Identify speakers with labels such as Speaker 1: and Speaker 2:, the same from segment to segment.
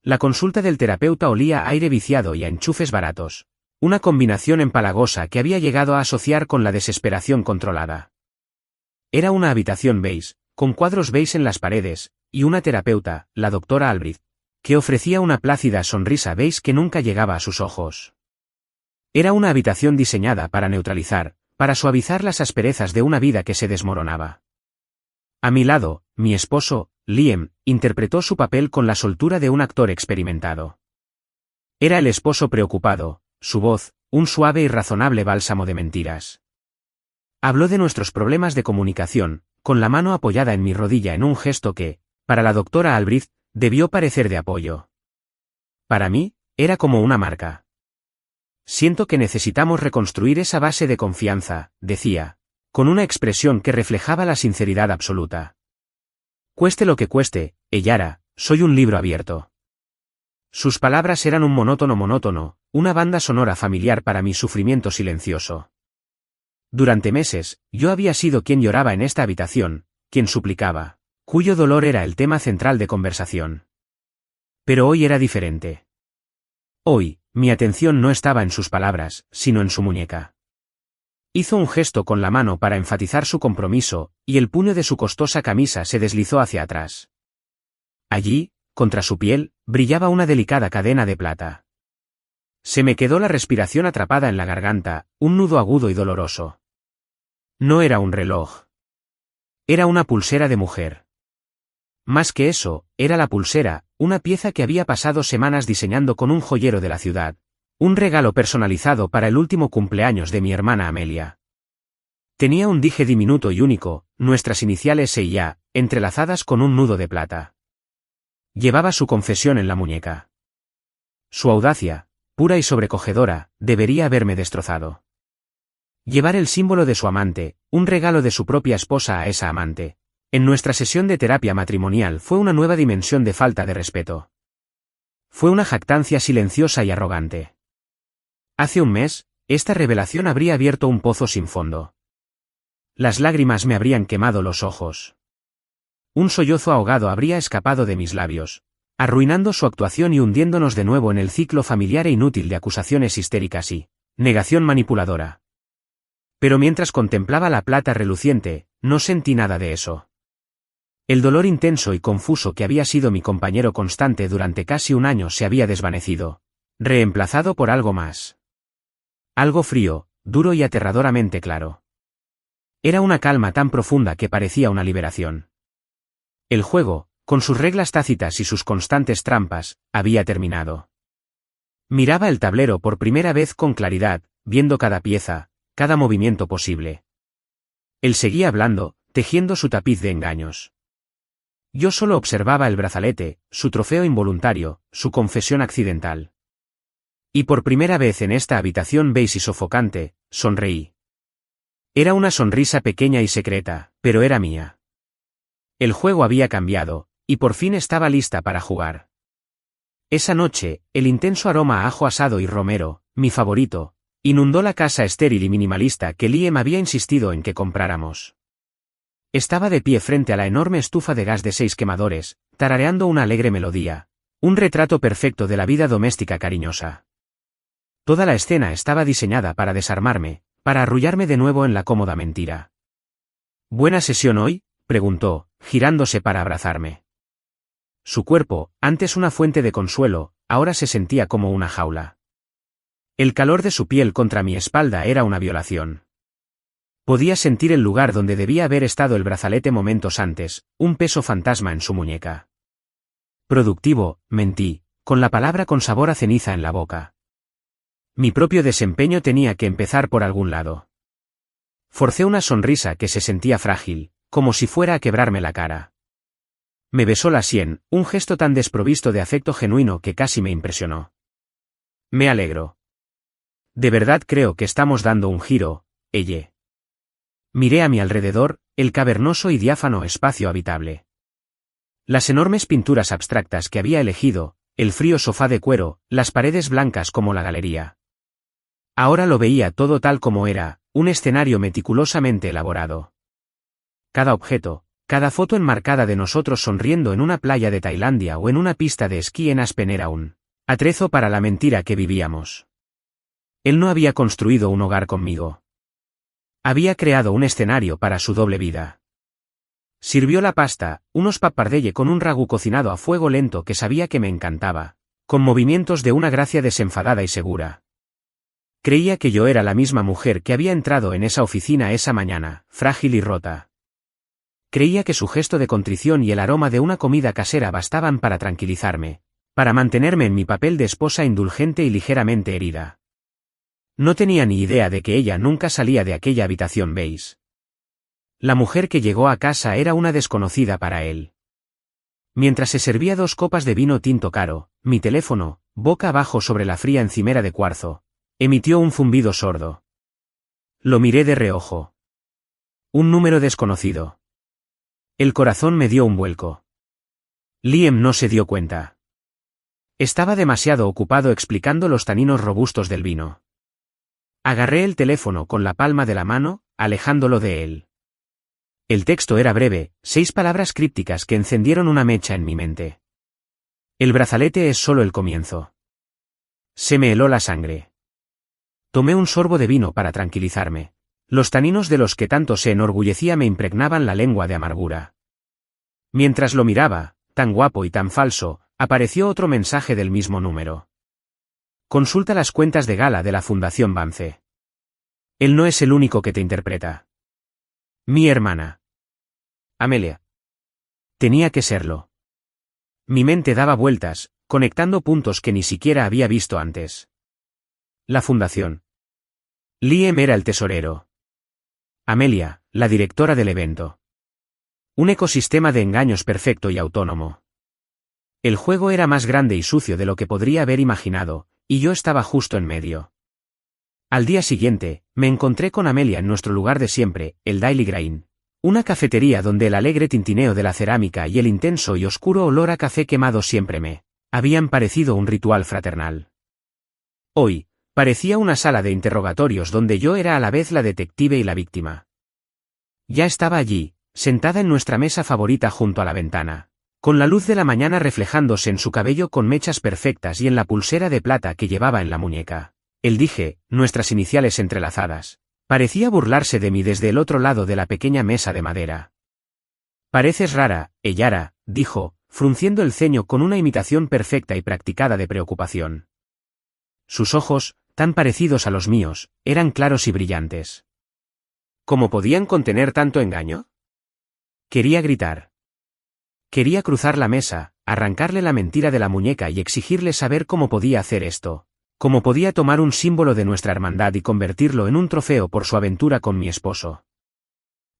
Speaker 1: La consulta del terapeuta olía a aire viciado y a enchufes baratos. Una combinación empalagosa que había llegado a asociar con la desesperación controlada. Era una habitación beige, con cuadros beige en las paredes, y una terapeuta, la doctora Albrecht, que ofrecía una plácida sonrisa beige que nunca llegaba a sus ojos. Era una habitación diseñada para neutralizar, para suavizar las asperezas de una vida que se desmoronaba. A mi lado, mi esposo, Liam, interpretó su papel con la soltura de un actor experimentado. Era el esposo preocupado, su voz, un suave y razonable bálsamo de mentiras. Habló de nuestros problemas de comunicación, con la mano apoyada en mi rodilla en un gesto que, para la doctora Albrecht, debió parecer de apoyo. Para mí, era como una marca. Siento que necesitamos reconstruir esa base de confianza, decía, con una expresión que reflejaba la sinceridad absoluta. Cueste lo que cueste, Eyara, soy un libro abierto. Sus palabras eran un monótono, una banda sonora familiar para mi sufrimiento silencioso. Durante meses, yo había sido quien lloraba en esta habitación, quien suplicaba, cuyo dolor era el tema central de conversación. Pero hoy era diferente. Hoy, mi atención no estaba en sus palabras, sino en su muñeca. Hizo un gesto con la mano para enfatizar su compromiso, y el puño de su costosa camisa se deslizó hacia atrás. Allí, contra su piel, brillaba una delicada cadena de plata. Se me quedó la respiración atrapada en la garganta, un nudo agudo y doloroso. No era un reloj. Era una pulsera de mujer. Más que eso, era la pulsera, una pieza que había pasado semanas diseñando con un joyero de la ciudad. Un regalo personalizado para el último cumpleaños de mi hermana Amelia. Tenía un dije diminuto y único, nuestras iniciales E y A, entrelazadas con un nudo de plata. Llevaba su confesión en la muñeca. Su audacia, pura y sobrecogedora, debería haberme destrozado. Llevar el símbolo de su amante, un regalo de su propia esposa a esa amante, en nuestra sesión de terapia matrimonial fue una nueva dimensión de falta de respeto. Fue una jactancia silenciosa y arrogante. Hace un mes, esta revelación habría abierto un pozo sin fondo. Las lágrimas me habrían quemado los ojos. Un sollozo ahogado habría escapado de mis labios, arruinando su actuación y hundiéndonos de nuevo en el ciclo familiar e inútil de acusaciones histéricas y negación manipuladora. Pero mientras contemplaba la plata reluciente, no sentí nada de eso. El dolor intenso y confuso que había sido mi compañero constante durante casi un año se había desvanecido, reemplazado por algo más. Algo frío, duro y aterradoramente claro. Era una calma tan profunda que parecía una liberación. El juego, con sus reglas tácitas y sus constantes trampas, había terminado. Miraba el tablero por primera vez con claridad, viendo cada pieza, cada movimiento posible. Él seguía hablando, tejiendo su tapiz de engaños. Yo solo observaba el brazalete, su trofeo involuntario, su confesión accidental. Y por primera vez en esta habitación beige y sofocante, sonreí. Era una sonrisa pequeña y secreta, pero era mía. El juego había cambiado, y por fin estaba lista para jugar. Esa noche, el intenso aroma a ajo asado y romero, mi favorito, inundó la casa estéril y minimalista que Liam había insistido en que compráramos. Estaba de pie frente a la enorme estufa de gas de 6 quemadores, tarareando una alegre melodía, un retrato perfecto de la vida doméstica cariñosa. Toda la escena estaba diseñada para desarmarme, para arrullarme de nuevo en la cómoda mentira. ¿Buena sesión hoy?, preguntó, girándose para abrazarme. Su cuerpo, antes una fuente de consuelo, ahora se sentía como una jaula. El calor de su piel contra mi espalda era una violación. Podía sentir el lugar donde debía haber estado el brazalete momentos antes, un peso fantasma en su muñeca. Productivo, mentí, con la palabra con sabor a ceniza en la boca. Mi propio desempeño tenía que empezar por algún lado. Forcé una sonrisa que se sentía frágil, como si fuera a quebrarme la cara. Me besó la sien, un gesto tan desprovisto de afecto genuino que casi me impresionó. Me alegro. De verdad creo que estamos dando un giro, ella. Miré a mi alrededor, el cavernoso y diáfano espacio habitable. Las enormes pinturas abstractas que había elegido, el frío sofá de cuero, las paredes blancas como la galería. Ahora lo veía todo tal como era, un escenario meticulosamente elaborado. Cada objeto, Cada foto enmarcada de nosotros sonriendo en una playa de Tailandia o en una pista de esquí en Aspen era un atrezo para la mentira que vivíamos. Él no había construido un hogar conmigo. Había creado un escenario para su doble vida. Sirvió la pasta, unos pappardelle con un ragú cocinado a fuego lento que sabía que me encantaba, con movimientos de una gracia desenfadada y segura. Creía que yo era la misma mujer que había entrado en esa oficina esa mañana, frágil y rota. Creía que su gesto de contrición y el aroma de una comida casera bastaban para tranquilizarme, para mantenerme en mi papel de esposa indulgente y ligeramente herida. No tenía ni idea de que ella nunca salía de aquella habitación beige. La mujer que llegó a casa era una desconocida para él. Mientras se servía 2 copas de vino tinto caro, mi teléfono, boca abajo sobre la fría encimera de cuarzo, emitió un zumbido sordo. Lo miré de reojo. Un número desconocido. El corazón me dio un vuelco. Liam no se dio cuenta. Estaba demasiado ocupado explicando los taninos robustos del vino. Agarré el teléfono con la palma de la mano, alejándolo de él. El texto era breve, 6 palabras crípticas que encendieron una mecha en mi mente. El brazalete es solo el comienzo. Se me heló la sangre. Tomé un sorbo de vino para tranquilizarme. Los taninos de los que tanto se enorgullecía me impregnaban la lengua de amargura. Mientras lo miraba, tan guapo y tan falso, apareció otro mensaje del mismo número. Consulta las cuentas de gala de la Fundación Vance. Él no es el único que te interpreta. Mi hermana. Amelia. Tenía que serlo. Mi mente daba vueltas, conectando puntos que ni siquiera había visto antes. La fundación. Liam era el tesorero. Amelia, la directora del evento. Un ecosistema de engaños perfecto y autónomo. El juego era más grande y sucio de lo que podría haber imaginado, y yo estaba justo en medio. Al día siguiente, me encontré con Amelia en nuestro lugar de siempre, el Daily Grain. Una cafetería donde el alegre tintineo de la cerámica y el intenso y oscuro olor a café quemado siempre me habían parecido un ritual fraternal. Hoy, parecía una sala de interrogatorios donde yo era a la vez la detective y la víctima. Ya estaba allí, sentada en nuestra mesa favorita junto a la ventana, con la luz de la mañana reflejándose en su cabello con mechas perfectas y en la pulsera de plata que llevaba en la muñeca. Él dije, nuestras iniciales entrelazadas. Parecía burlarse de mí desde el otro lado de la pequeña mesa de madera. Pareces rara, Ellara, dijo, frunciendo el ceño con una imitación perfecta y practicada de preocupación. Sus ojos, tan parecidos a los míos, eran claros y brillantes. ¿Cómo podían contener tanto engaño? Quería gritar. Quería cruzar la mesa, arrancarle la mentira de la muñeca y exigirle saber cómo podía hacer esto. Cómo podía tomar un símbolo de nuestra hermandad y convertirlo en un trofeo por su aventura con mi esposo.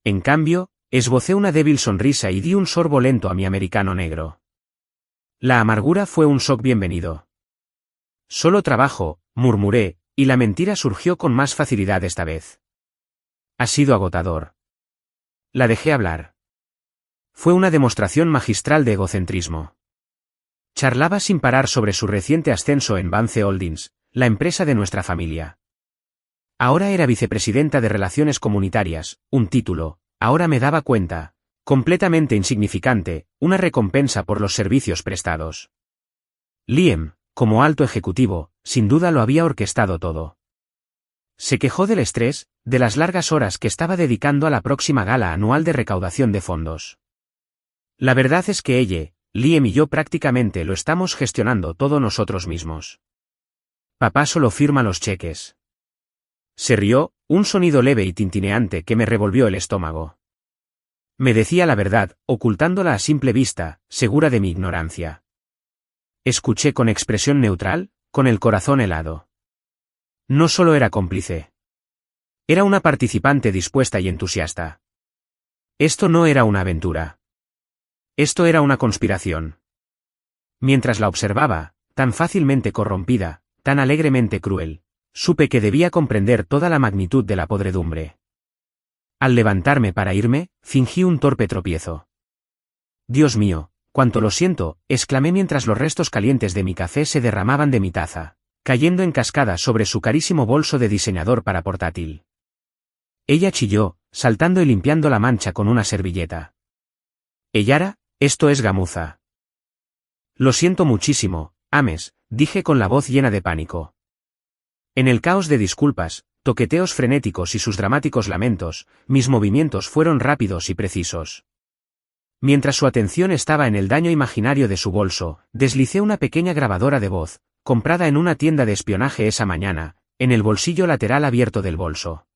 Speaker 1: En cambio, esbocé una débil sonrisa y di un sorbo lento a mi americano negro. La amargura fue un shock bienvenido. Solo trabajo, murmuré, y la mentira surgió con más facilidad esta vez. Ha sido agotador. La dejé hablar. Fue una demostración magistral de egocentrismo. Charlaba sin parar sobre su reciente ascenso en Vance Holdings, la empresa de nuestra familia. Ahora era vicepresidenta de Relaciones Comunitarias, un título, ahora me daba cuenta, completamente insignificante, una recompensa por los servicios prestados. Liam, como alto ejecutivo, sin duda lo había orquestado todo. Se quejó del estrés, de las largas horas que estaba dedicando a la próxima gala anual de recaudación de fondos. La verdad es que Liam y yo prácticamente lo estamos gestionando todo nosotros mismos. Papá solo firma los cheques. Se rió, un sonido leve y tintineante que me revolvió el estómago. Me decía la verdad, ocultándola a simple vista, segura de mi ignorancia. Escuché con expresión neutral, con el corazón helado. No solo era cómplice. Era una participante dispuesta y entusiasta. Esto no era una aventura. Esto era una conspiración. Mientras la observaba, tan fácilmente corrompida, tan alegremente cruel, supe que debía comprender toda la magnitud de la podredumbre. Al levantarme para irme, fingí un torpe tropiezo. Dios mío, cuánto lo siento, exclamé mientras los restos calientes de mi café se derramaban de mi taza, cayendo en cascada sobre su carísimo bolso de diseñador para portátil. Ella chilló, saltando y limpiando la mancha con una servilleta. Yara, esto es gamuza. Lo siento muchísimo, Ames, dije con la voz llena de pánico. En el caos de disculpas, toqueteos frenéticos y sus dramáticos lamentos, mis movimientos fueron rápidos y precisos. Mientras su atención estaba en el daño imaginario de su bolso, deslicé una pequeña grabadora de voz, comprada en una tienda de espionaje esa mañana, en el bolsillo lateral abierto del bolso.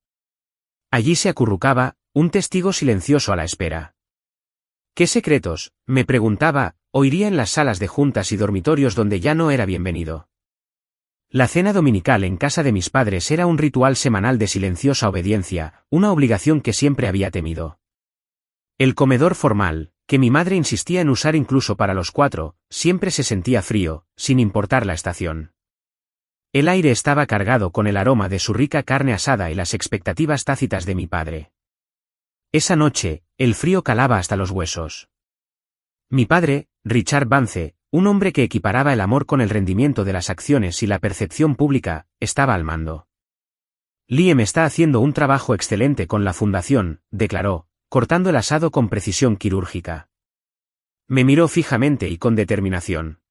Speaker 1: Allí se acurrucaba, un testigo silencioso a la espera. ¿Qué secretos, me preguntaba, oiría en las salas de juntas y dormitorios donde ya no era bienvenido? La cena dominical en casa de mis padres era un ritual semanal de silenciosa obediencia, una obligación que siempre había temido. El comedor formal, que mi madre insistía en usar incluso para los 4, siempre se sentía frío, sin importar la estación. El aire estaba cargado con el aroma de su rica carne asada y las expectativas tácitas de mi padre. Esa noche, el frío calaba hasta los huesos. Mi padre, Richard Vance, un hombre que equiparaba el amor con el rendimiento de las acciones y la percepción pública, estaba al mando. Liam está haciendo un trabajo excelente con la fundación, declaró, cortando el asado con precisión quirúrgica. Me miró fijamente y con determinación.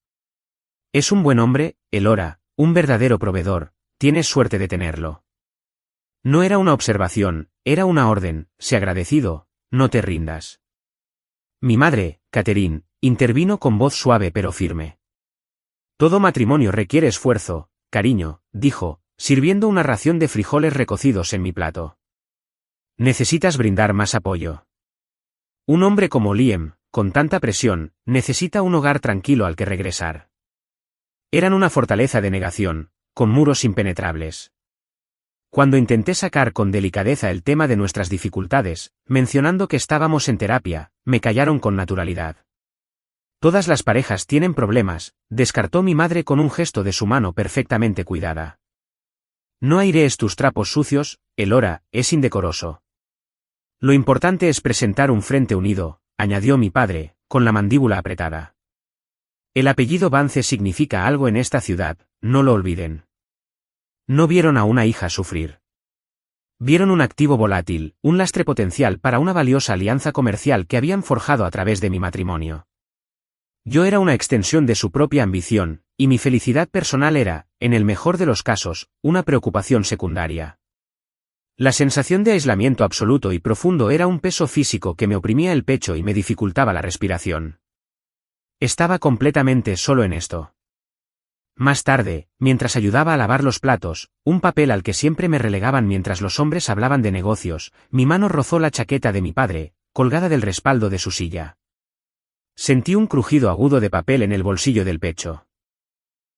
Speaker 1: Es un buen hombre, Elora, un verdadero proveedor, tienes suerte de tenerlo. No era una observación, era una orden, sé agradecido, no te rindas. Mi madre, Catherine, intervino con voz suave pero firme. Todo matrimonio requiere esfuerzo, cariño, dijo, sirviendo una ración de frijoles recocidos en mi plato. Necesitas brindar más apoyo. Un hombre como Liam, con tanta presión, necesita un hogar tranquilo al que regresar. Eran una fortaleza de negación, con muros impenetrables. Cuando intenté sacar con delicadeza el tema de nuestras dificultades, mencionando que estábamos en terapia, me callaron con naturalidad. Todas las parejas tienen problemas, descartó mi madre con un gesto de su mano perfectamente cuidada. No airees tus trapos sucios, Elora, es indecoroso. Lo importante es presentar un frente unido, añadió mi padre, con la mandíbula apretada. El apellido Vance significa algo en esta ciudad, no lo olviden. No vieron a una hija sufrir. Vieron un activo volátil, un lastre potencial para una valiosa alianza comercial que habían forjado a través de mi matrimonio. Yo era una extensión de su propia ambición, y mi felicidad personal era, en el mejor de los casos, una preocupación secundaria. La sensación de aislamiento absoluto y profundo era un peso físico que me oprimía el pecho y me dificultaba la respiración. Estaba completamente solo en esto. Más tarde, mientras ayudaba a lavar los platos, un papel al que siempre me relegaban mientras los hombres hablaban de negocios, mi mano rozó la chaqueta de mi padre, colgada del respaldo de su silla. Sentí un crujido agudo de papel en el bolsillo del pecho.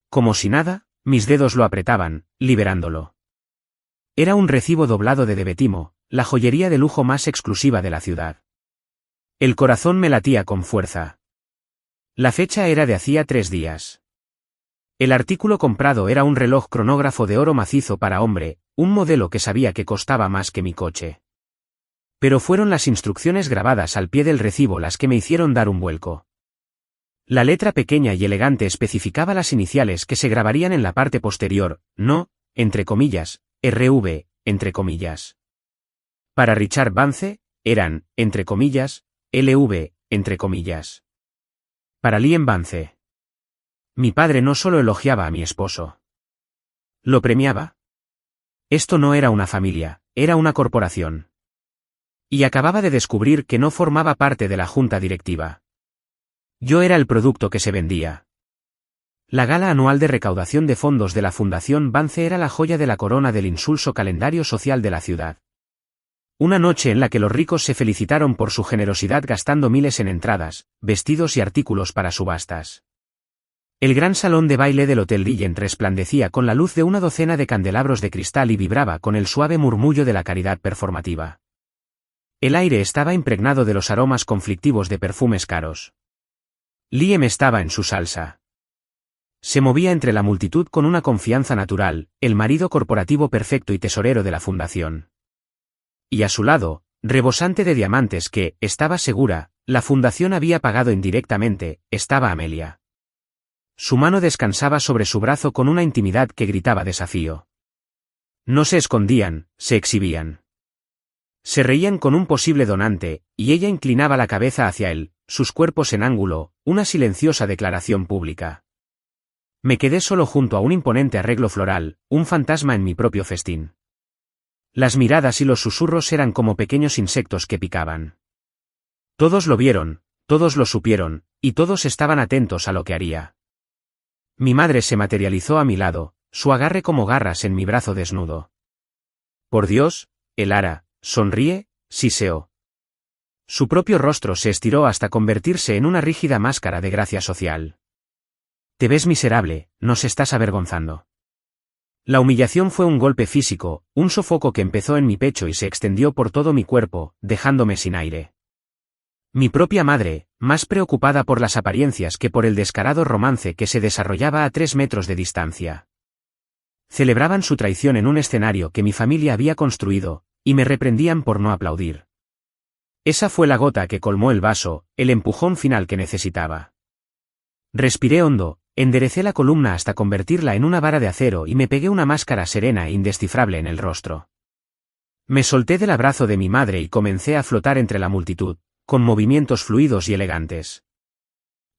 Speaker 1: Como si nada, mis dedos lo apretaban, liberándolo. Era un recibo doblado de Debetimo, la joyería de lujo más exclusiva de la ciudad. El corazón me latía con fuerza. La fecha era de hacía 3 días. El artículo comprado era un reloj cronógrafo de oro macizo para hombre, un modelo que sabía que costaba más que mi coche. Pero fueron las instrucciones grabadas al pie del recibo las que me hicieron dar un vuelco. La letra pequeña y elegante especificaba las iniciales que se grabarían en la parte posterior, no, entre comillas, RV, entre comillas. Para Richard Vance, eran, entre comillas, LV, entre comillas. Para Liam Vance. Mi padre no solo elogiaba a mi esposo. Lo premiaba. Esto no era una familia, era una corporación. Y acababa de descubrir que no formaba parte de la junta directiva. Yo era el producto que se vendía. La gala anual de recaudación de fondos de la Fundación Vance era la joya de la corona del insulso calendario social de la ciudad. Una noche en la que los ricos se felicitaron por su generosidad gastando miles en entradas, vestidos y artículos para subastas. El gran salón de baile del Hotel Regent resplandecía con la luz de una docena de candelabros de cristal y vibraba con el suave murmullo de la caridad performativa. El aire estaba impregnado de los aromas conflictivos de perfumes caros. Liam estaba en su salsa. Se movía entre la multitud con una confianza natural, el marido corporativo perfecto y tesorero de la fundación. Y a su lado, rebosante de diamantes que, estaba segura, la fundación había pagado indirectamente, estaba Amelia. Su mano descansaba sobre su brazo con una intimidad que gritaba desafío. No se escondían, se exhibían. Se reían con un posible donante, y ella inclinaba la cabeza hacia él, sus cuerpos en ángulo, una silenciosa declaración pública. Me quedé solo junto a un imponente arreglo floral, un fantasma en mi propio festín. Las miradas y los susurros eran como pequeños insectos que picaban. Todos lo vieron, todos lo supieron, y todos estaban atentos a lo que haría. Mi madre se materializó a mi lado, su agarre como garras en mi brazo desnudo. Por Dios, Elara, sonríe, siseó. Su propio rostro se estiró hasta convertirse en una rígida máscara de gracia social. Te ves miserable, nos estás avergonzando. La humillación fue un golpe físico, un sofoco que empezó en mi pecho y se extendió por todo mi cuerpo, dejándome sin aire. Mi propia madre, más preocupada por las apariencias que por el descarado romance que se desarrollaba a 3 metros de distancia. Celebraban su traición en un escenario que mi familia había construido, y me reprendían por no aplaudir. Esa fue la gota que colmó el vaso, el empujón final que necesitaba. Respiré hondo, enderecé la columna hasta convertirla en una vara de acero y me pegué una máscara serena e indescifrable en el rostro. Me solté del abrazo de mi madre y comencé a flotar entre la multitud, con movimientos fluidos y elegantes.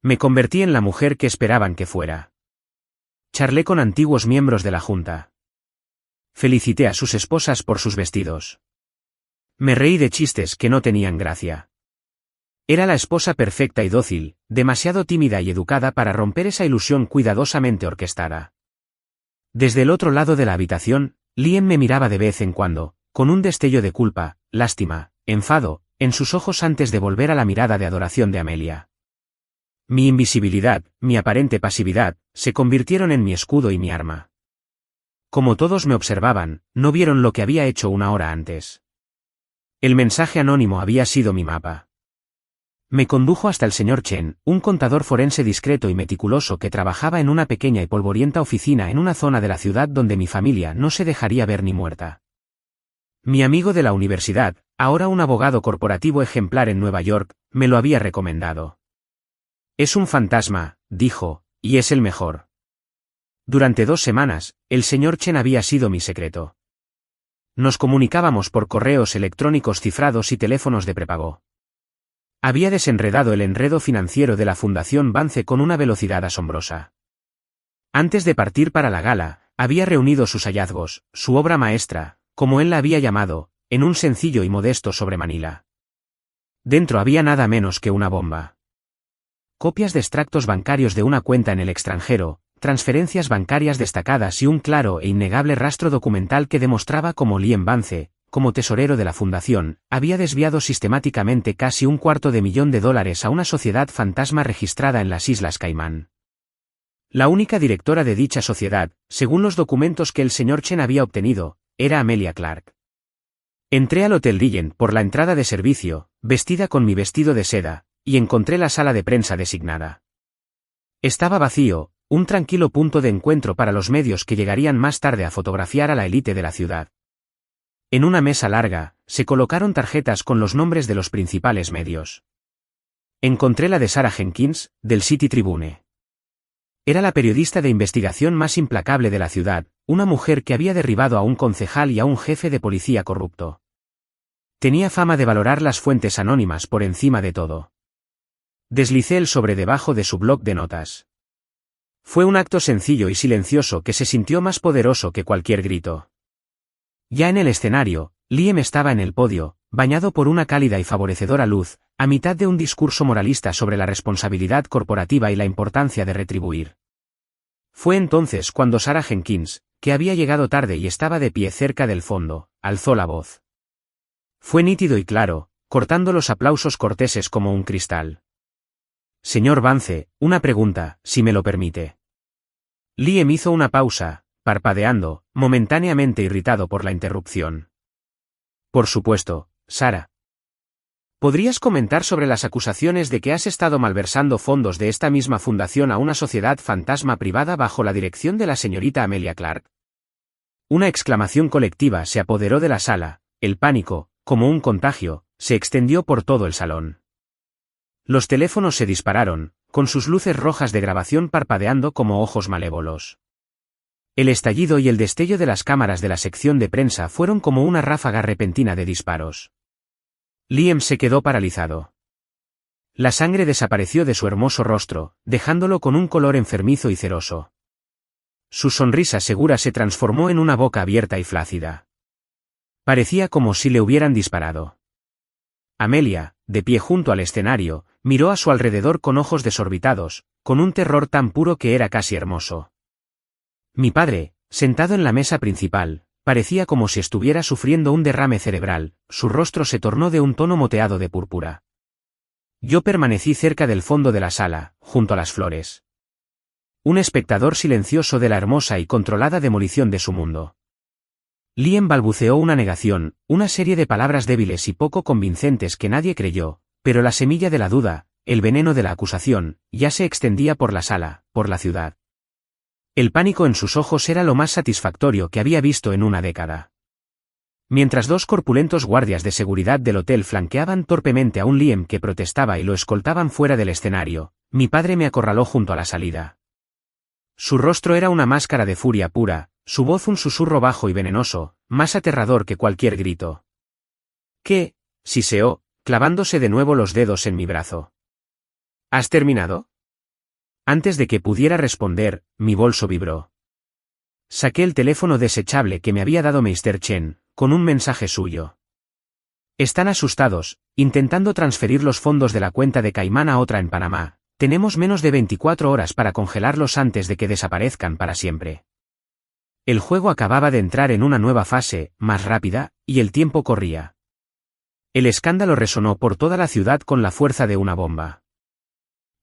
Speaker 1: Me convertí en la mujer que esperaban que fuera. Charlé con antiguos miembros de la Junta. Felicité a sus esposas por sus vestidos. Me reí de chistes que no tenían gracia. Era la esposa perfecta y dócil, demasiado tímida y educada para romper esa ilusión cuidadosamente orquestada. Desde el otro lado de la habitación, Liam me miraba de vez en cuando, con un destello de culpa, lástima, enfado, en sus ojos antes de volver a la mirada de adoración de Amelia. Mi invisibilidad, mi aparente pasividad, se convirtieron en mi escudo y mi arma. Como todos me observaban, no vieron lo que había hecho una hora antes. El mensaje anónimo había sido mi mapa. Me condujo hasta el señor Chen, un contador forense discreto y meticuloso que trabajaba en una pequeña y polvorienta oficina en una zona de la ciudad donde mi familia no se dejaría ver ni muerta. Mi amigo de la universidad, ahora un abogado corporativo ejemplar en Nueva York, me lo había recomendado. Es un fantasma, dijo, y es el mejor. Durante 2 semanas, el señor Chen había sido mi secreto. Nos comunicábamos por correos electrónicos cifrados y teléfonos de prepago. Había desenredado el enredo financiero de la Fundación Vance con una velocidad asombrosa. Antes de partir para la gala, había reunido sus hallazgos, su obra maestra, como él la había llamado, en un sencillo y modesto sobre Manila. Dentro había nada menos que una bomba. Copias de extractos bancarios de una cuenta en el extranjero, transferencias bancarias destacadas y un claro e innegable rastro documental que demostraba cómo Liam Vance, como tesorero de la fundación, había desviado sistemáticamente casi $250,000 a una sociedad fantasma registrada en las Islas Caimán. La única directora de dicha sociedad, según los documentos que el señor Chen había obtenido, era Amelia Clark. Entré al Hotel Regent por la entrada de servicio, vestida con mi vestido de seda, y encontré la sala de prensa designada. Estaba vacío, un tranquilo punto de encuentro para los medios que llegarían más tarde a fotografiar a la élite de la ciudad. En una mesa larga, se colocaron tarjetas con los nombres de los principales medios. Encontré la de Sarah Jenkins, del City Tribune. Era la periodista de investigación más implacable de la ciudad, una mujer que había derribado a un concejal y a un jefe de policía corrupto. Tenía fama de valorar las fuentes anónimas por encima de todo. Deslicé el sobre debajo de su bloc de notas. Fue un acto sencillo y silencioso que se sintió más poderoso que cualquier grito. Ya en el escenario, Liam estaba en el podio, bañado por una cálida y favorecedora luz, a mitad de un discurso moralista sobre la responsabilidad corporativa y la importancia de retribuir. Fue entonces cuando Sarah Jenkins, que había llegado tarde y estaba de pie cerca del fondo, alzó la voz. Fue nítido y claro, cortando los aplausos corteses como un cristal. Señor Vance, una pregunta, si me lo permite. Liam hizo una pausa, parpadeando, momentáneamente irritado por la interrupción. Por supuesto, Sarah. ¿Podrías comentar sobre las acusaciones de que has estado malversando fondos de esta misma fundación a una sociedad fantasma privada bajo la dirección de la señorita Amelia Clark? Una exclamación colectiva se apoderó de la sala, el pánico, como un contagio, se extendió por todo el salón. Los teléfonos se dispararon, con sus luces rojas de grabación parpadeando como ojos malévolos. El estallido y el destello de las cámaras de la sección de prensa fueron como una ráfaga repentina de disparos. Liam se quedó paralizado. La sangre desapareció de su hermoso rostro, dejándolo con un color enfermizo y ceroso. Su sonrisa segura se transformó en una boca abierta y flácida. Parecía como si le hubieran disparado. Amelia, de pie junto al escenario, miró a su alrededor con ojos desorbitados, con un terror tan puro que era casi hermoso. Mi padre, sentado en la mesa principal, parecía como si estuviera sufriendo un derrame cerebral, su rostro se tornó de un tono moteado de púrpura. Yo permanecí cerca del fondo de la sala, junto a las flores. Un espectador silencioso de la hermosa y controlada demolición de su mundo. Liam balbuceó una negación, una serie de palabras débiles y poco convincentes que nadie creyó, pero la semilla de la duda, el veneno de la acusación, ya se extendía por la sala, por la ciudad. El pánico en sus ojos era lo más satisfactorio que había visto en una década. Mientras dos corpulentos guardias de seguridad del hotel flanqueaban torpemente a un Liam que protestaba y lo escoltaban fuera del escenario, mi padre me acorraló junto a la salida. Su rostro era una máscara de furia pura, su voz un susurro bajo y venenoso, más aterrador que cualquier grito. ¿Qué? Siseó, clavándose de nuevo los dedos en mi brazo. ¿Has terminado? Antes de que pudiera responder, mi bolso vibró. Saqué el teléfono desechable que me había dado Mr. Chen, con un mensaje suyo. Están asustados, intentando transferir los fondos de la cuenta de Caimán a otra en Panamá. Tenemos menos de 24 horas para congelarlos antes de que desaparezcan para siempre. El juego acababa de entrar en una nueva fase, más rápida, y el tiempo corría. El escándalo resonó por toda la ciudad con la fuerza de una bomba.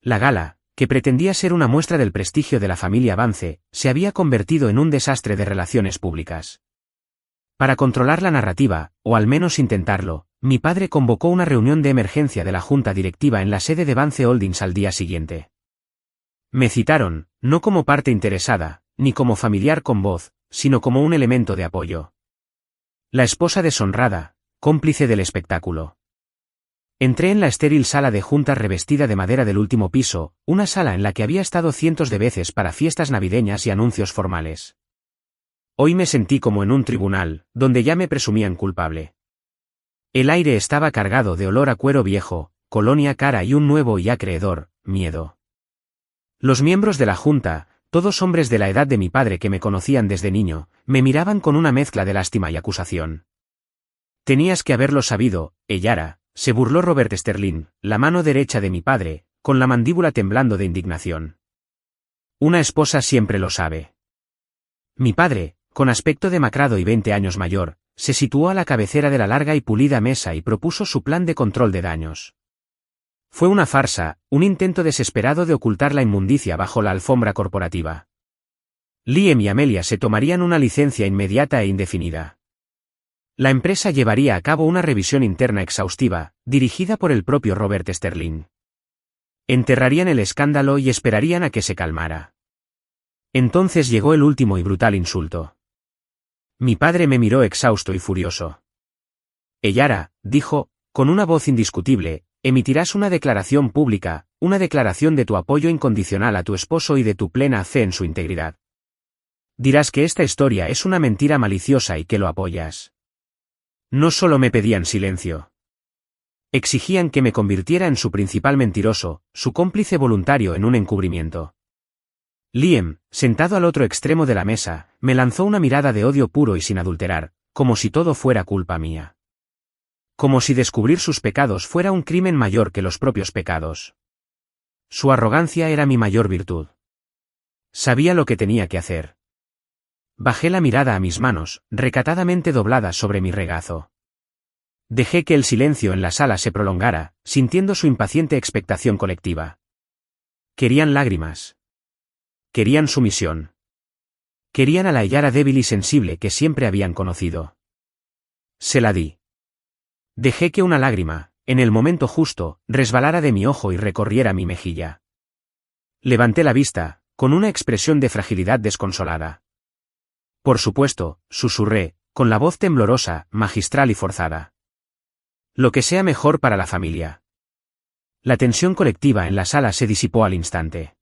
Speaker 1: La gala, que pretendía ser una muestra del prestigio de la familia Vance, se había convertido en un desastre de relaciones públicas. Para controlar la narrativa, o al menos intentarlo, mi padre convocó una reunión de emergencia de la junta directiva en la sede de Vance Holdings al día siguiente. Me citaron, no como parte interesada, ni como familiar con voz, sino como un elemento de apoyo. La esposa deshonrada, cómplice del espectáculo. Entré en la estéril sala de juntas revestida de madera del último piso, una sala en la que había estado cientos de veces para fiestas navideñas y anuncios formales. Hoy me sentí como en un tribunal, donde ya me presumían culpable. El aire estaba cargado de olor a cuero viejo, colonia cara y un nuevo y acreedor, miedo. Los miembros de la junta, todos hombres de la edad de mi padre que me conocían desde niño, me miraban con una mezcla de lástima y acusación. Tenías que haberlo sabido, Ellara, se burló Robert Sterling, la mano derecha de mi padre, con la mandíbula temblando de indignación. Una esposa siempre lo sabe. Mi padre, con aspecto demacrado y 20 años mayor, se situó a la cabecera de la larga y pulida mesa y propuso su plan de control de daños. Fue una farsa, un intento desesperado de ocultar la inmundicia bajo la alfombra corporativa. Liam y Amelia se tomarían una licencia inmediata e indefinida. La empresa llevaría a cabo una revisión interna exhaustiva, dirigida por el propio Robert Sterling. Enterrarían el escándalo y esperarían a que se calmara. Entonces llegó el último y brutal insulto. Mi padre me miró exhausto y furioso. Ellara, dijo, con una voz indiscutible, emitirás una declaración pública, una declaración de tu apoyo incondicional a tu esposo y de tu plena fe en su integridad. Dirás que esta historia es una mentira maliciosa y que lo apoyas. No solo me pedían silencio. Exigían que me convirtiera en su principal mentiroso, su cómplice voluntario en un encubrimiento. Liam, sentado al otro extremo de la mesa, me lanzó una mirada de odio puro y sin adulterar, como si todo fuera culpa mía. Como si descubrir sus pecados fuera un crimen mayor que los propios pecados. Su arrogancia era mi mayor virtud. Sabía lo que tenía que hacer. Bajé la mirada a mis manos, recatadamente dobladas sobre mi regazo. Dejé que el silencio en la sala se prolongara, sintiendo su impaciente expectación colectiva. Querían lágrimas. Querían sumisión. Querían a la Ellara débil y sensible que siempre habían conocido. Se la di. Dejé que una lágrima, en el momento justo, resbalara de mi ojo y recorriera mi mejilla. Levanté la vista, con una expresión de fragilidad desconsolada. Por supuesto, susurré, con la voz temblorosa, magistral y forzada. Lo que sea mejor para la familia. La tensión colectiva en la sala se disipó al instante.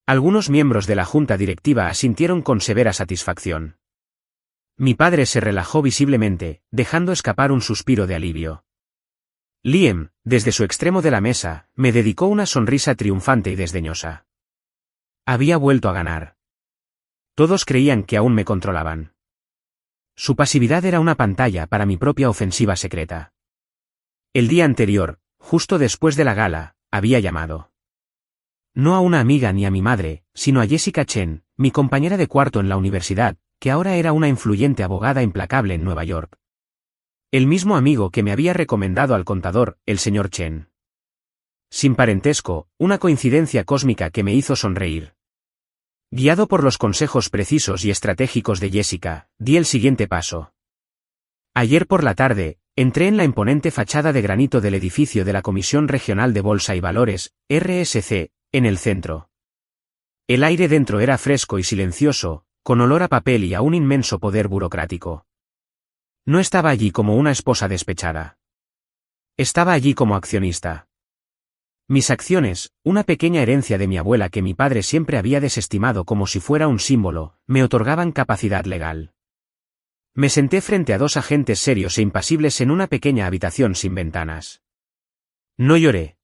Speaker 1: Algunos miembros de la junta directiva asintieron con severa satisfacción. Mi padre se relajó visiblemente, dejando escapar un suspiro de alivio. Liam, desde su extremo de la mesa, me dedicó una sonrisa triunfante y desdeñosa. Había vuelto a ganar. Todos creían que aún me controlaban. Su pasividad era una pantalla para mi propia ofensiva secreta. El día anterior, justo después de la gala, había llamado. No a una amiga ni a mi madre, sino a Jessica Chen, mi compañera de cuarto en la universidad, que ahora era una influyente abogada implacable en Nueva York. El mismo amigo que me había recomendado al contador, el señor Chen. Sin parentesco, una coincidencia cósmica que me hizo sonreír. Guiado por los consejos precisos y estratégicos de Jessica, di el siguiente paso. Ayer por la tarde, entré en la imponente fachada de granito del edificio de la Comisión Regional de Bolsa y Valores, RSC, en el centro. El aire dentro era fresco y silencioso, con olor a papel y a un inmenso poder burocrático. No estaba allí como una esposa despechada. Estaba allí como accionista. Mis acciones, una pequeña herencia de mi abuela que mi padre siempre había desestimado como si fuera un símbolo, me otorgaban capacidad legal. Me senté frente a dos agentes serios e impasibles en una pequeña habitación sin ventanas. No lloré.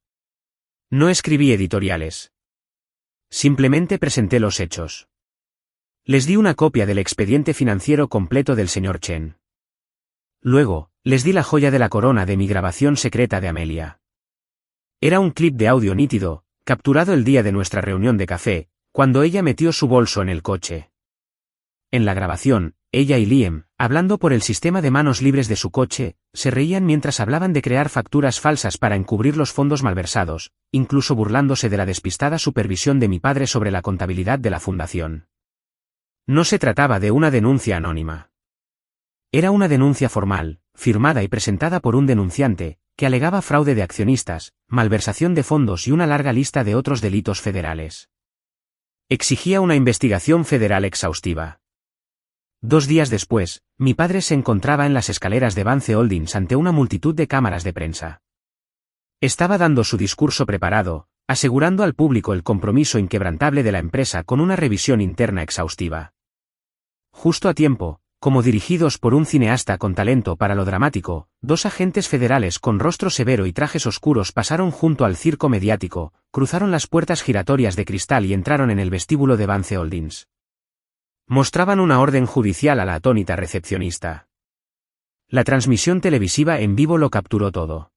Speaker 1: No escribí editoriales. Simplemente presenté los hechos. Les di una copia del expediente financiero completo del señor Chen. Luego, les di la joya de la corona de mi grabación secreta de Amelia. Era un clip de audio nítido, capturado el día de nuestra reunión de café, cuando ella metió su bolso en el coche. En la grabación, ella y Liam, hablando por el sistema de manos libres de su coche, se reían mientras hablaban de crear facturas falsas para encubrir los fondos malversados, incluso burlándose de la despistada supervisión de mi padre sobre la contabilidad de la fundación. No se trataba de una denuncia anónima. Era una denuncia formal, firmada y presentada por un denunciante, que alegaba fraude de accionistas, malversación de fondos y una larga lista de otros delitos federales. Exigía una investigación federal exhaustiva. 2 días después, mi padre se encontraba en las escaleras de Vance Holdings ante una multitud de cámaras de prensa. Estaba dando su discurso preparado, asegurando al público el compromiso inquebrantable de la empresa con una revisión interna exhaustiva. Justo a tiempo, como dirigidos por un cineasta con talento para lo dramático, 2 agentes federales con rostro severo y trajes oscuros pasaron junto al circo mediático, cruzaron las puertas giratorias de cristal y entraron en el vestíbulo de Vance Holdings. Mostraban una orden judicial a la atónita recepcionista. La transmisión televisiva en vivo lo capturó todo.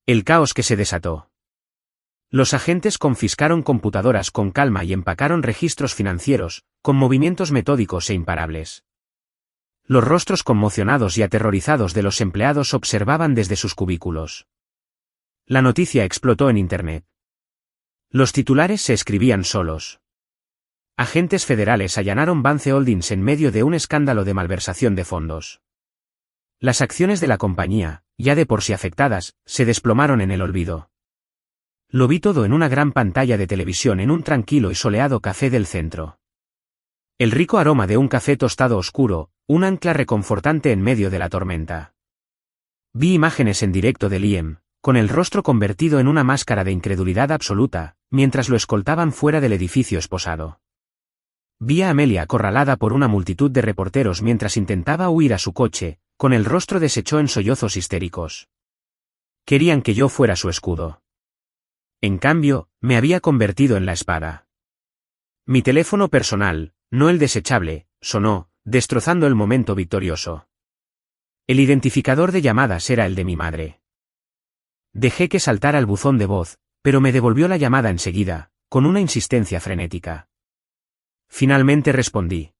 Speaker 1: El caos que se desató. Los agentes confiscaron computadoras con calma y empacaron registros financieros, con movimientos metódicos e imparables. Los rostros conmocionados y aterrorizados de los empleados observaban desde sus cubículos. La noticia explotó en Internet. Los titulares se escribían solos. Agentes federales allanaron Vance Holdings en medio de un escándalo de malversación de fondos. Las acciones de la compañía, ya de por sí afectadas, se desplomaron en el olvido. Lo vi todo en una gran pantalla de televisión en un tranquilo y soleado café del centro. El rico aroma de un café tostado oscuro, un ancla reconfortante en medio de la tormenta. Vi imágenes en directo de Liam, con el rostro convertido en una máscara de incredulidad absoluta, mientras lo escoltaban fuera del edificio esposado. Vi a Amelia acorralada por una multitud de reporteros mientras intentaba huir a su coche, con el rostro deshecho en sollozos histéricos. Querían que yo fuera su escudo. En cambio, me había convertido en la espada. Mi teléfono personal, no el desechable, sonó, destrozando el momento victorioso. El identificador de llamadas era el de mi madre. Dejé que saltara el buzón de voz, pero me devolvió la llamada enseguida, con una insistencia frenética. Finalmente respondí.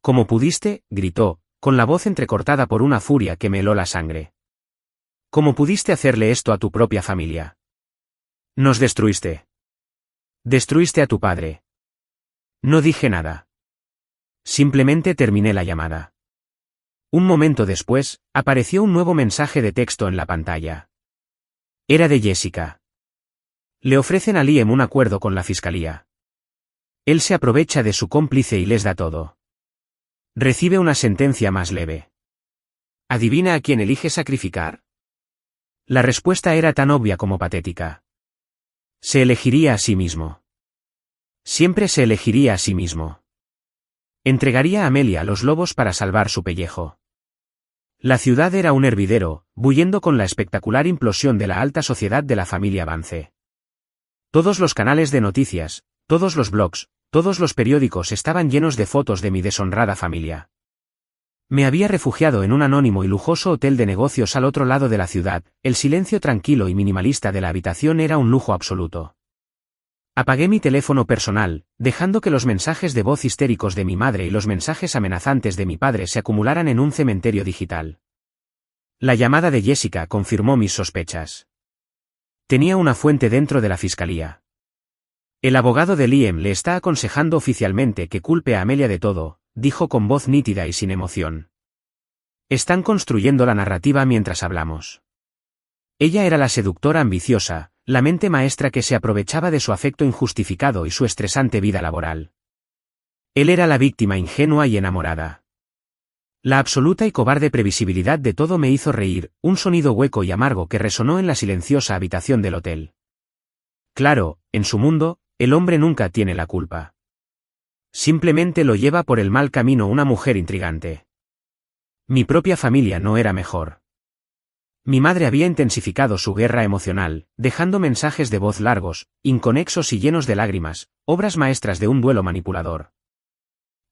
Speaker 1: «¿Cómo pudiste?», gritó, con la voz entrecortada por una furia que me heló la sangre. «¿Cómo pudiste hacerle esto a tu propia familia? Nos destruiste. Destruiste a tu padre». No dije nada. Simplemente terminé la llamada. Un momento después, apareció un nuevo mensaje de texto en la pantalla. Era de Jessica. Le ofrecen a Liam un acuerdo con la fiscalía. Él se aprovecha de su cómplice y les da todo. Recibe una sentencia más leve. ¿Adivina a quién elige sacrificar? La respuesta era tan obvia como patética. Se elegiría a sí mismo. Siempre se elegiría a sí mismo. Entregaría a Amelia a los lobos para salvar su pellejo. La ciudad era un hervidero, bullendo con la espectacular implosión de la alta sociedad de la familia Vance. Todos los canales de noticias, todos los blogs, todos los periódicos estaban llenos de fotos de mi deshonrada familia. Me había refugiado en un anónimo y lujoso hotel de negocios al otro lado de la ciudad, el silencio tranquilo y minimalista de la habitación era un lujo absoluto. Apagué mi teléfono personal, dejando que los mensajes de voz histéricos de mi madre y los mensajes amenazantes de mi padre se acumularan en un cementerio digital. La llamada de Jessica confirmó mis sospechas. Tenía una fuente dentro de la fiscalía. El abogado de Liam le está aconsejando oficialmente que culpe a Amelia de todo, dijo con voz nítida y sin emoción. Están construyendo la narrativa mientras hablamos. Ella era la seductora ambiciosa, la mente maestra que se aprovechaba de su afecto injustificado y su estresante vida laboral. Él era la víctima ingenua y enamorada. La absoluta y cobarde previsibilidad de todo me hizo reír, un sonido hueco y amargo que resonó en la silenciosa habitación del hotel. Claro, en su mundo, el hombre nunca tiene la culpa. Simplemente lo lleva por el mal camino una mujer intrigante. Mi propia familia no era mejor. Mi madre había intensificado su guerra emocional, dejando mensajes de voz largos, inconexos y llenos de lágrimas, obras maestras de un duelo manipulador.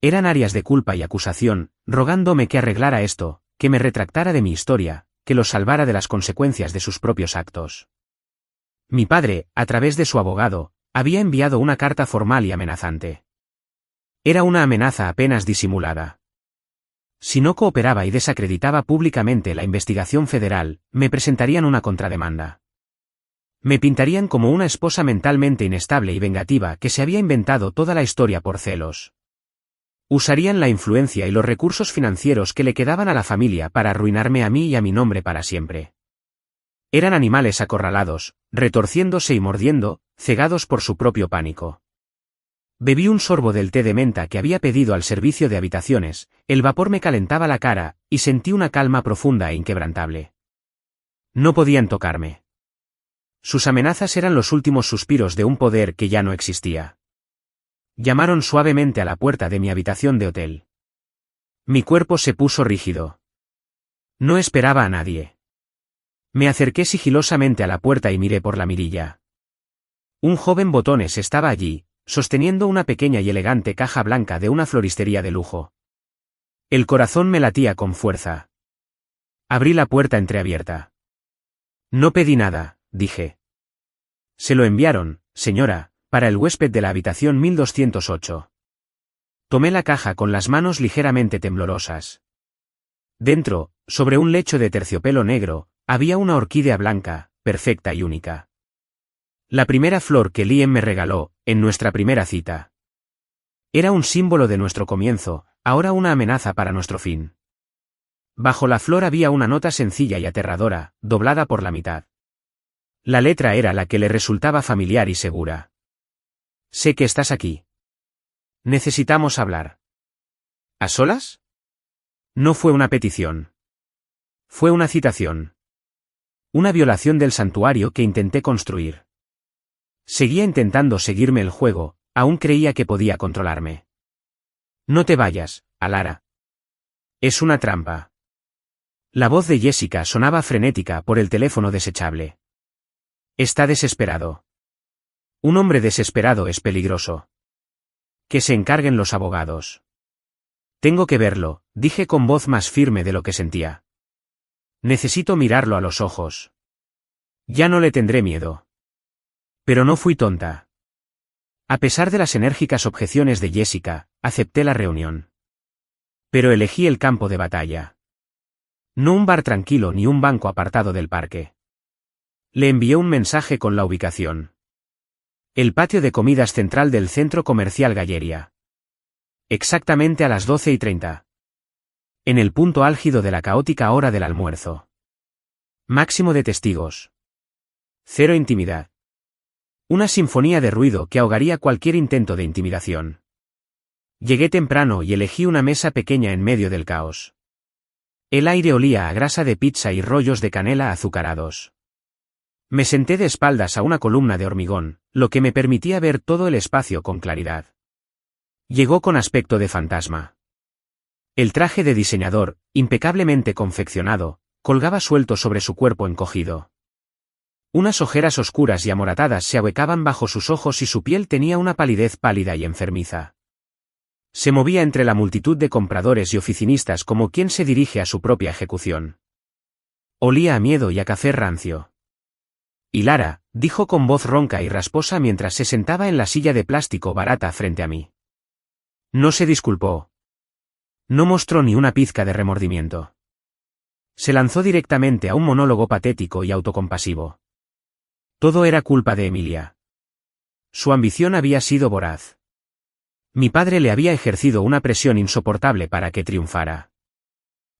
Speaker 1: Eran arias de culpa y acusación, rogándome que arreglara esto, que me retractara de mi historia, que lo salvara de las consecuencias de sus propios actos. Mi padre, a través de su abogado, había enviado una carta formal y amenazante. Era una amenaza apenas disimulada. Si no cooperaba y desacreditaba públicamente la investigación federal, me presentarían una contrademanda. Me pintarían como una esposa mentalmente inestable y vengativa que se había inventado toda la historia por celos. Usarían la influencia y los recursos financieros que le quedaban a la familia para arruinarme a mí y a mi nombre para siempre. Eran animales acorralados, retorciéndose y mordiendo, cegados por su propio pánico. Bebí un sorbo del té de menta que había pedido al servicio de habitaciones, el vapor me calentaba la cara, y sentí una calma profunda e inquebrantable. No podían tocarme. Sus amenazas eran los últimos suspiros de un poder que ya no existía. Llamaron suavemente a la puerta de mi habitación de hotel. Mi cuerpo se puso rígido. No esperaba a nadie. Me acerqué sigilosamente a la puerta y miré por la mirilla. Un joven botones estaba allí, sosteniendo una pequeña y elegante caja blanca de una floristería de lujo. El corazón me latía con fuerza. Abrí la puerta entreabierta. No pedí nada, dije. Se lo enviaron, señora, para el huésped de la habitación 1208. Tomé la caja con las manos ligeramente temblorosas. Dentro, sobre un lecho de terciopelo negro, había una orquídea blanca, perfecta y única. La primera flor que Liam me regaló, en nuestra primera cita. Era un símbolo de nuestro comienzo, ahora una amenaza para nuestro fin. Bajo la flor había una nota sencilla y aterradora, doblada por la mitad. La letra era la que le resultaba familiar y segura. Sé que estás aquí. Necesitamos hablar. ¿A solas? No fue una petición. Fue una citación. Una violación del santuario que intenté construir. Seguía intentando seguirme el juego, aún creía que podía controlarme. No te vayas, Alara. Es una trampa. La voz de Jessica sonaba frenética por el teléfono desechable. Está desesperado. Un hombre desesperado es peligroso. Que se encarguen los abogados. Tengo que verlo, dije con voz más firme de lo que sentía. Necesito mirarlo a los ojos. Ya no le tendré miedo. Pero no fui tonta. A pesar de las enérgicas objeciones de Jessica, acepté la reunión. Pero elegí el campo de batalla. No un bar tranquilo ni un banco apartado del parque. Le envié un mensaje con la ubicación. El patio de comidas central del centro comercial Galleria. Exactamente a las 12:30. En el punto álgido de la caótica hora del almuerzo. Máximo de testigos. Cero intimidad. Una sinfonía de ruido que ahogaría cualquier intento de intimidación. Llegué temprano y elegí una mesa pequeña en medio del caos. El aire olía a grasa de pizza y rollos de canela azucarados. Me senté de espaldas a una columna de hormigón, lo que me permitía ver todo el espacio con claridad. Llegó con aspecto de fantasma. El traje de diseñador, impecablemente confeccionado, colgaba suelto sobre su cuerpo encogido. Unas ojeras oscuras y amoratadas se ahuecaban bajo sus ojos y su piel tenía una palidez pálida y enfermiza. Se movía entre la multitud de compradores y oficinistas como quien se dirige a su propia ejecución. Olía a miedo y a café rancio. Y Lara, dijo con voz ronca y rasposa mientras se sentaba en la silla de plástico barata frente a mí. No se disculpó. No mostró ni una pizca de remordimiento. Se lanzó directamente a un monólogo patético y autocompasivo. Todo era culpa de Emilia. Su ambición había sido voraz. Mi padre le había ejercido una presión insoportable para que triunfara.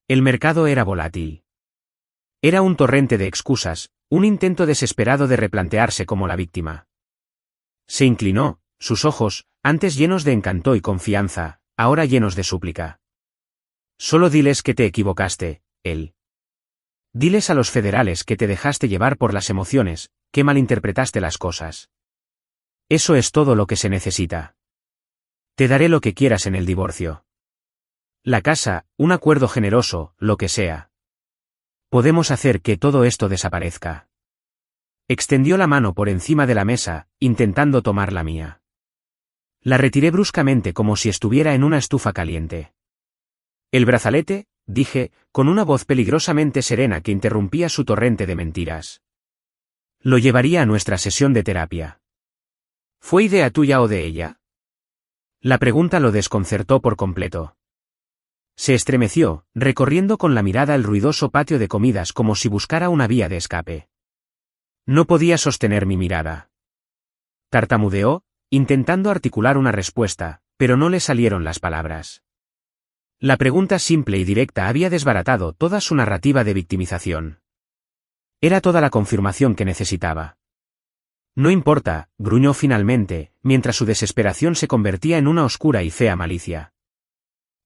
Speaker 1: El mercado era volátil. Era un torrente de excusas, un intento desesperado de replantearse como la víctima. Se inclinó, sus ojos, antes llenos de encanto y confianza, ahora llenos de súplica. Solo diles que te equivocaste, él. Diles a los federales que te dejaste llevar por las emociones, que malinterpretaste las cosas. Eso es todo lo que se necesita. Te daré lo que quieras en el divorcio. La casa, un acuerdo generoso, lo que sea. Podemos hacer que todo esto desaparezca. Extendió la mano por encima de la mesa, intentando tomar la mía. La retiré bruscamente como si estuviera en una estufa caliente. El brazalete, dije, con una voz peligrosamente serena que interrumpía su torrente de mentiras. Lo llevaría a nuestra sesión de terapia. ¿Fue idea tuya o de ella? La pregunta lo desconcertó por completo. Se estremeció, recorriendo con la mirada el ruidoso patio de comidas como si buscara una vía de escape. No podía sostener mi mirada. Tartamudeó, intentando articular una respuesta, pero no le salieron las palabras. La pregunta simple y directa había desbaratado toda su narrativa de victimización. Era toda la confirmación que necesitaba. No importa, gruñó finalmente, mientras su desesperación se convertía en una oscura y fea malicia.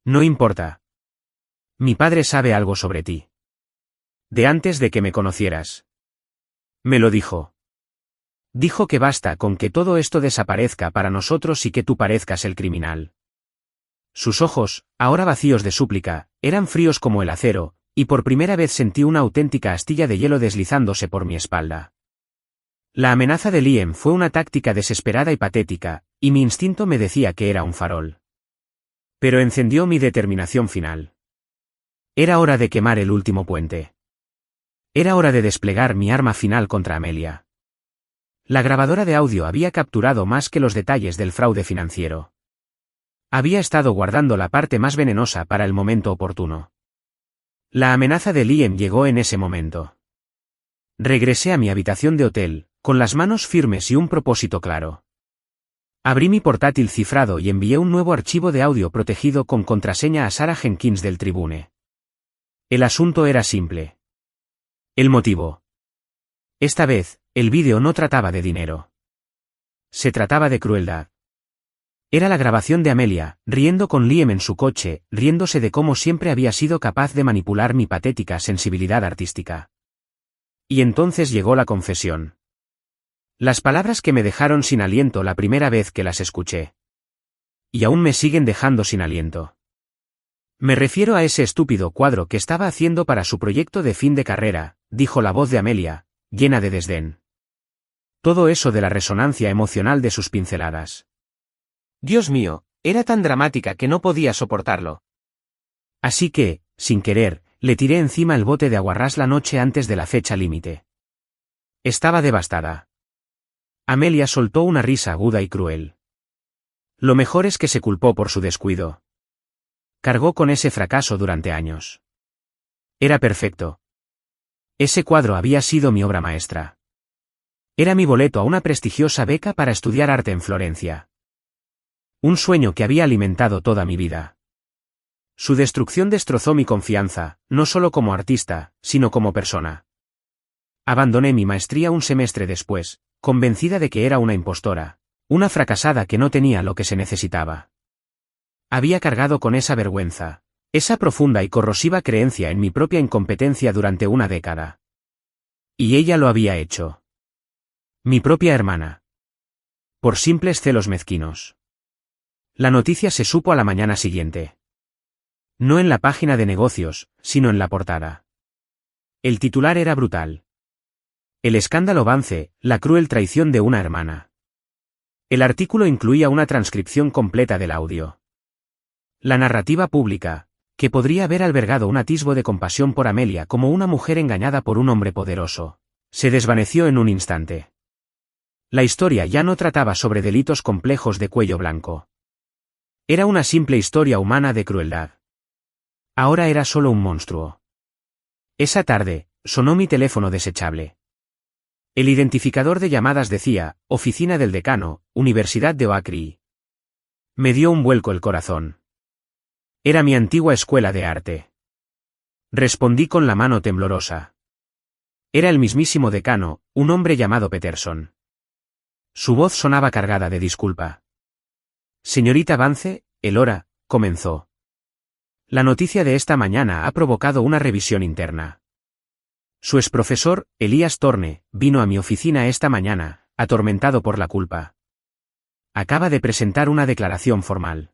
Speaker 1: No importa. Mi padre sabe algo sobre ti. De antes de que me conocieras. Me lo dijo. Dijo que basta con que todo esto desaparezca para nosotros y que tú parezcas el criminal. Sus ojos, ahora vacíos de súplica, eran fríos como el acero, y por primera vez sentí una auténtica astilla de hielo deslizándose por mi espalda. La amenaza de Liam fue una táctica desesperada y patética, y mi instinto me decía que era un farol. Pero encendió mi determinación final. Era hora de quemar el último puente. Era hora de desplegar mi arma final contra Amelia. La grabadora de audio había capturado más que los detalles del fraude financiero. Había estado guardando la parte más venenosa para el momento oportuno. La amenaza de Liam llegó en ese momento. Regresé a mi habitación de hotel, con las manos firmes y un propósito claro. Abrí mi portátil cifrado y envié un nuevo archivo de audio protegido con contraseña a Sarah Jenkins del Tribune. El asunto era simple. El motivo. Esta vez, el vídeo no trataba de dinero. Se trataba de crueldad. Era la grabación de Amelia, riendo con Liam en su coche, riéndose de cómo siempre había sido capaz de manipular mi patética sensibilidad artística. Y entonces llegó la confesión. Las palabras que me dejaron sin aliento la primera vez que las escuché. Y aún me siguen dejando sin aliento. Me refiero a ese estúpido cuadro que estaba haciendo para su proyecto de fin de carrera, dijo la voz de Amelia, llena de desdén. Todo eso de la resonancia emocional de sus pinceladas. Dios mío, era tan dramática que no podía soportarlo. Así que, sin querer, le tiré encima el bote de aguarrás la noche antes de la fecha límite. Estaba devastada. Amelia soltó una risa aguda y cruel. Lo mejor es que se culpó por su descuido. Cargó con ese fracaso durante años. Era perfecto. Ese cuadro había sido mi obra maestra. Era mi boleto a una prestigiosa beca para estudiar arte en Florencia. Un sueño que había alimentado toda mi vida. Su destrucción destrozó mi confianza, no solo como artista, sino como persona. Abandoné mi maestría un semestre después, convencida de que era una impostora, una fracasada que no tenía lo que se necesitaba. Había cargado con esa vergüenza, esa profunda y corrosiva creencia en mi propia incompetencia durante una década. Y ella lo había hecho. Mi propia hermana. por simples celos mezquinos. La noticia se supo a la mañana siguiente. No en la página de negocios, sino en la portada. El titular era brutal. El escándalo Vance, la cruel traición de una hermana. El artículo incluía una transcripción completa del audio. La narrativa pública, que podría haber albergado un atisbo de compasión por Amelia como una mujer engañada por un hombre poderoso, se desvaneció en un instante. La historia ya no trataba sobre delitos complejos de cuello blanco. Era una simple historia humana de crueldad. Ahora era solo un monstruo. Esa tarde, sonó mi teléfono desechable. El identificador de llamadas decía, Oficina del Decano, Universidad de Oakry. Me dio un vuelco el corazón. Era mi antigua escuela de arte. Respondí con la mano temblorosa. Era el mismísimo decano, un hombre llamado Peterson. Su voz sonaba cargada de disculpa. Señorita Vance, el hora, comenzó. La noticia de esta mañana ha provocado una revisión interna. Su exprofesor, Elías Torne, vino a mi oficina esta mañana, atormentado por la culpa. Acaba de presentar una declaración formal.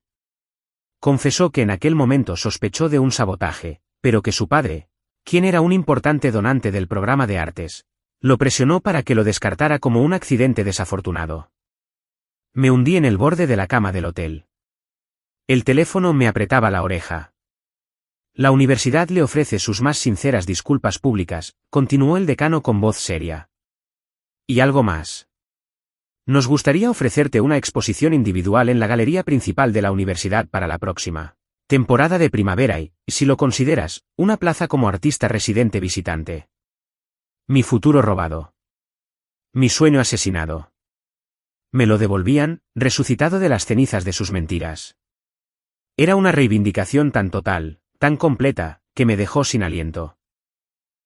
Speaker 1: Confesó que en aquel momento sospechó de un sabotaje, pero que su padre, quien era un importante donante del programa de artes, lo presionó para que lo descartara como un accidente desafortunado. Me hundí en el borde de la cama del hotel. El teléfono me apretaba la oreja. La universidad le ofrece sus más sinceras disculpas públicas, continuó el decano con voz seria. Y algo más. Nos gustaría ofrecerte una exposición individual en la galería principal de la universidad para la próxima temporada de primavera y, si lo consideras, una plaza como artista residente visitante. Mi futuro robado. Mi sueño asesinado. Me lo devolvían, resucitado de las cenizas de sus mentiras. Era una reivindicación tan total, tan completa, que me dejó sin aliento.